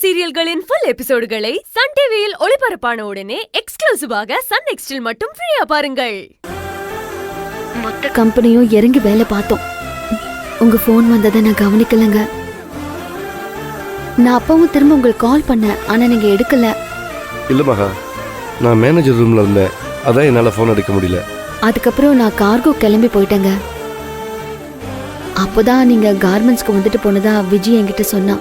சீரியல்களின் full எபிசோடுகளை Sun டிவியில் ஒளிபரப்பான உடனே எக்ஸ்க்ளூசிவாக சன் நெக்ஸ்டில் மட்டும் ஃப்ரீயா பாருங்கள். மொத்த கம்பெனியும் இறங்கி வேலை பார்த்தோம். உங்க போன் வந்ததை நான் கவனிக்கலங்க. நான் அப்பவும் திரும்ப உங்களுக்கு கால் பண்ணேன், ஆனா நீங்க எடுக்கல. இல்ல மகா, நான் மேனேஜர் ரூம்ல இருந்தேன், அதான் என்னால போன் எடுக்க முடியல. அதுக்கப்புறம் நான் கார்கோ கிளம்பி போயிட்டேங்க. அப்போதான் நீங்க கார்மெண்ட்ஸ்க்கு வந்துட்டு போனதா விஜய் என்கிட்ட சொன்னா.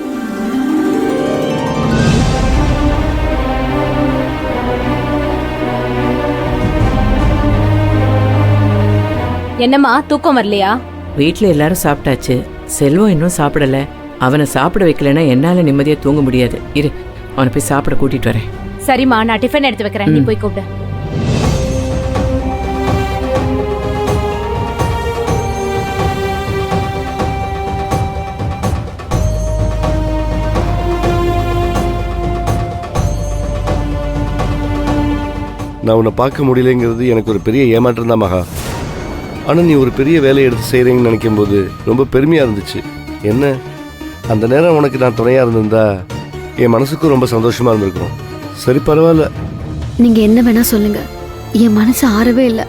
என்னம்மா தூக்கம் வரலையா? வீட்ல எல்லாரும் சாப்பிட்டாச்சு. செல்வம் இன்னும் சாப்பிடல. அவனை சாப்பிட வைக்கலன்னா என்னால நிம்மதியா தூங்க முடியாது. இரு, அவனை போய் சாப்பிட கூட்டிட்டு வரேன். சரிம்மா, நான் டிஃபன் எடுத்து வைக்கிறேன், நீ போய் கூப்பிடு. நான் உன்னை பார்க்க முடியலங்கிறது எனக்கு ஒரு பெரிய ஏமாற்றம் தான் மகா. ஆனால் நீ ஒரு பெரிய வேலையை எடுத்து செய்கிறீங்கன்னு நினைக்கும் போது ரொம்ப பெருமையாக இருந்துச்சு. என்ன, அந்த நேரம் உனக்கு நான் துணையாக இருந்திருந்தா என் மனசுக்கும் ரொம்ப சந்தோஷமாக இருந்திருக்கும். சரி, பரவாயில்ல. நீங்க என்ன வேணா சொல்லுங்க, என் மனசு ஆறவே இல்லை.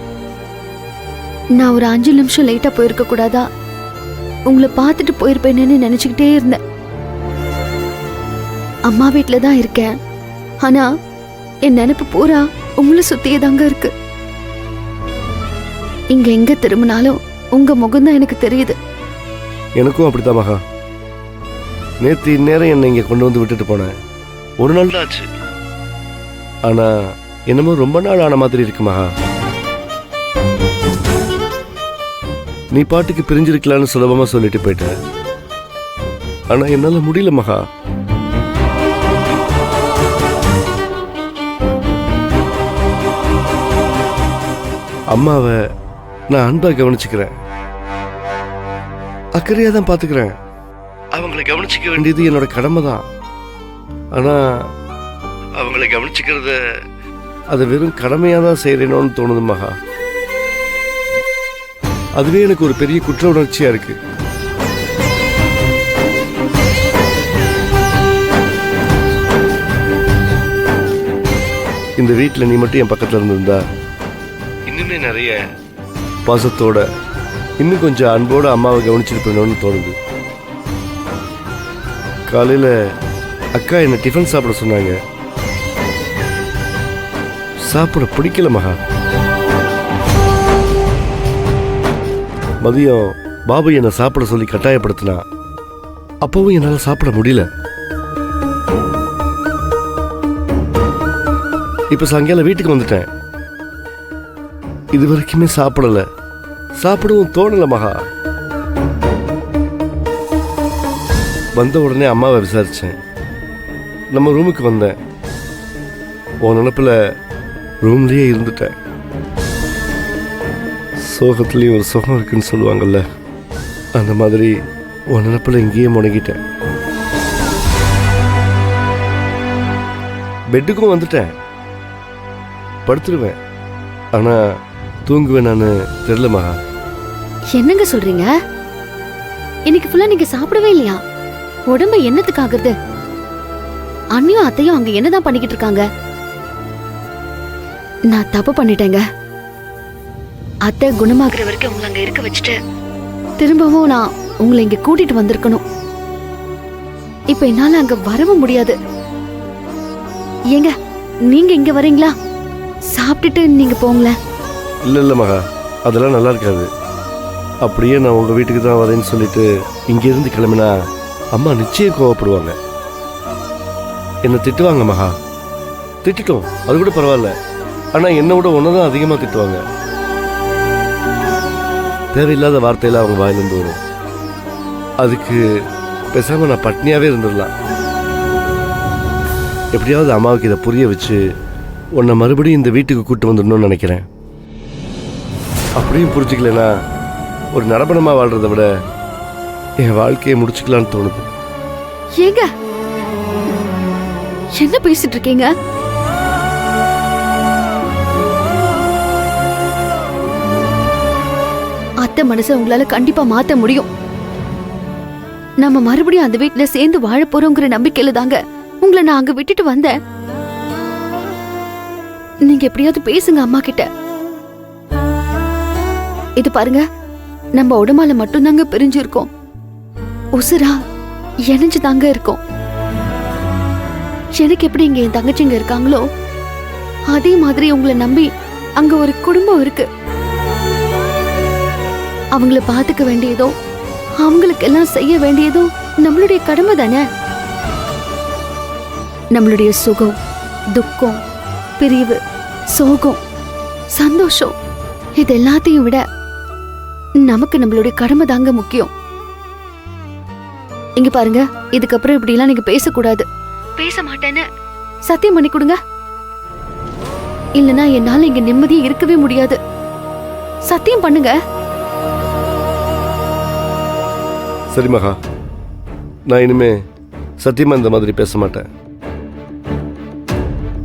நான் ஒரு 5 நிமிஷம் லேட்டா போயிருக்க கூடாதா? உங்களை பார்த்துட்டு போயிருப்பேன்னு நினைச்சுக்கிட்டே இருந்தேன். அம்மா வீட்டுல தான் இருக்கேன், ஆனா என் நினைப்பு பூரா உங்களை சுத்தியே தாங்க இருக்கு. இங்க எங்க திரும்பினாலும் உங்க முகம்தான் எனக்கு தெரியுது. எனக்கும் அப்படித்தான் மகா. நேற்று இந்நேரம் என்னை இங்கே கொண்டு வந்து விட்டுட்டு போனேன். ஒரு நாள் தான் ஆச்சு, ஆனா என்னமோ ரொம்ப நாள் ஆன மாதிரி இருக்கு மகா. நீ பாட்டுக்கு பிரிஞ்சிருக்கலான்னு சுலபமா சொல்லிட்டு போயிட்ட, ஆனா என்னால முடியல மகா. அம்மாவை நான் அன்பா கவனிச்சுக்கிறேன், அக்கறையா தான் பாத்துக்கிறேன். அவங்களை கவனிச்சுக்க வேண்டியது என்னோட கடமை தான். ஆனா அவங்களை கவனிச்சுக்கிறத அதை வெறும் கடமையா தான் செய்யறேனோன்னு தோணுது மகா. அதுவே எனக்கு ஒரு பெரிய குற்ற உணர்ச்சியா இருக்கு. இந்த வீட்டில் நீ மட்டும் என் பக்கத்துல இருந்திருந்தா இன்னுமே நிறைய பாசத்தோட, இன்னும் கொஞ்சம் அன்போட அம்மாவை கவனிச்சிருப்பேனோன்னு தோணுது. காலையில அக்கா என்ன டிஃபன் சாப்பிட சொன்னாங்க. சாப்பிட பிடிக்கல மகா. மதியம் பாபு என்னை சாப்பிட சொல்லி கட்டாயப்படுத்தினா, அப்பவும் என்னால சாப்பிட முடியல. இப்ப சாயங்காலம் வீட்டுக்கு வந்துட்டேன், இது வரைக்குமே சாப்பிடல, சாப்பிடவும் தோணல மகா. வந்த உடனே அம்மாவை விசாரிச்சேன். நம்ம ரூமுக்கு வந்தேன். உன் நினப்புல ரூம்லயே இருந்துட்டேன். சோகத்துலேயும் ஒரு சுகம் இருக்குன்னு சொல்லுவாங்கல்ல, அந்த மாதிரி உன் நினப்புல இங்கேயே முடங்கிட்டேன். பெட்டுக்கும் வந்துட்டேன், படுத்துருவேன், ஆனா தூங்குவேன் நான் தெரியல மகா. என்னங்க சொல்றீங்க? இன்னைக்கு ஃபுல்லா நீங்க சாப்பிடவே இல்லையா? உடம்பு என்னத்துக்கு ஆகுறது? அண்ணியும் அத்தையும் அங்க என்னதான் பண்ணிக்கிட்டு இருக்காங்க? நான் தப்பு பண்ணிட்டேங்க. அத்தை குணமாக்குற வரைக்கும் உங்களை அங்க இருக்க வச்சுட்டு திரும்பவும் நான் உங்களை இங்க கூட்டிட்டு வந்திருக்கணும். இப்ப என்னால அங்க வரவும் முடியாது. ஏங்க, நீங்க இங்க வரீங்களா? சாப்பிட்டுட்டு நீங்க போங்களேன். இல்லை மகா, அதெல்லாம் நல்லா இருக்காது. அப்படியே நான் உங்கள் வீட்டுக்கு தான் வரேன்னு சொல்லிட்டு இங்கேருந்து கிளம்பினா அம்மா நிச்சயம் கோவப்படுவாங்க, என்னை திட்டுவாங்க மகா. திட்டுட்டோம், அது கூட பரவாயில்ல, ஆனால் என்னை விட ஒன்று தான் அதிகமாக திட்டுவாங்க. தேவையில்லாத வார்த்தையெல்லாம் அவங்க வாயிலிருந்து வரும். அதுக்கு பேசாமல் நான் பட்னியாகவே இருந்துடலாம். எப்படியாவது அம்மாவுக்கு இதை புரிய வச்சு உன்னை மறுபடியும் இந்த வீட்டுக்கு கூப்பிட்டு வந்துடணும்னு நினைக்கிறேன். அப்படியும் புரிஞ்சுக்கலனா ஒரு நரபணமா வாழ்றதை விட என் வாழ்க்கையை முடிச்சுக்கலான்னு தோணுது. ஏங்க, என்ன பேசிட்டு இருக்கீங்க? அத்தை மனசை உங்களால கண்டிப்பா மாத்த முடியும். நம்ம மறுபடியும் அந்த வீட்டுல சேர்ந்து வாழ போறோங்கிற நம்பிக்கையில தாங்க உங்களை நான் அங்க விட்டுட்டு வந்தேன். நீங்க எப்படியாவது பேசுங்க அம்மா கிட்ட. இது பாருங்க, நம்ம உடம்பால மட்டும்தாங்க பிரிஞ்சிருக்கோம், உசுரா இணைஞ்சு தாங்க இருக்கோம். எனக்கு எப்படி இங்க என் தங்கச்சிங்க இருக்காங்களோ அதே மாதிரி உங்களை நம்பி அங்க ஒரு குடும்பம் இருக்கு. அவங்கள பாத்துக்க வேண்டியதோ அவங்களுக்கு எல்லாம் செய்ய வேண்டியதோ நம்மளுடைய கடமை தானே. நம்மளுடைய சுகம், துக்கம், பிரிவு, சோகம், சந்தோஷம் இது எல்லாத்தையும் விட நமக்கு நம்மளுடைய கடமை தாங்க முக்கியம். இங்க பாருங்க, இதுக்கப்புறம் இப்படி எல்லாம் நீங்க பேசக்கூடாது. பேச மாட்டேன்னு சத்தியம் பண்ணி கொடுங்க. இல்லனா என்னால இங்க நிம்மதியா இருக்கவே முடியாது. சத்தியம் பண்ணுங்க. சரி மகா, நான் இனிமே சத்தியமா இந்த மாதிரி பேச மாட்டேன்.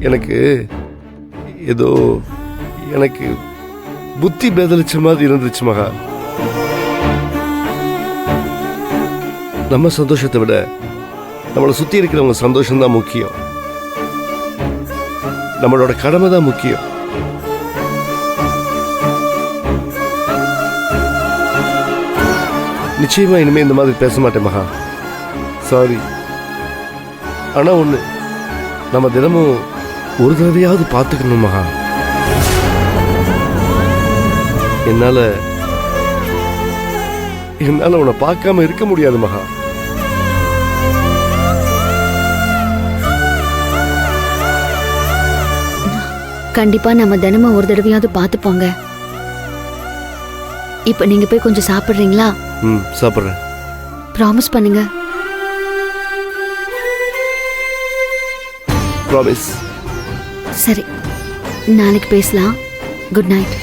எனக்கு புத்தி பேதலிச்ச மாதிரி இருந்துச்சு மகா. நம்ம சந்தோஷத்தை விட நம்மளை சுத்தி இருக்கிறவங்க சந்தோஷம்தான் முக்கியம். நம்மளோட கடமை தான் முக்கியம். நிச்சயமா இனிமே இந்த மாதிரி பேச மாட்டேன் மகா. சாரி. ஆனா ஒண்ணு, நம்ம தினமும் ஒரு தடவையாவது பார்த்துக்கணும் மகா. என்னால உன்னை பார்க்காம இருக்க முடியாது மகா. கண்டிப்பா நம்ம தினமும் ஒரு தடவையாவது பார்த்துப்போங்க. இப்ப நீங்க போய் கொஞ்சம் சாப்பிடுறீங்களா? சாப்பிட்றேன். ப்ராமிஸ் பண்ணுங்க. ப்ராமிஸ். சரி, நாளைக்கு பேசலாம். Good night.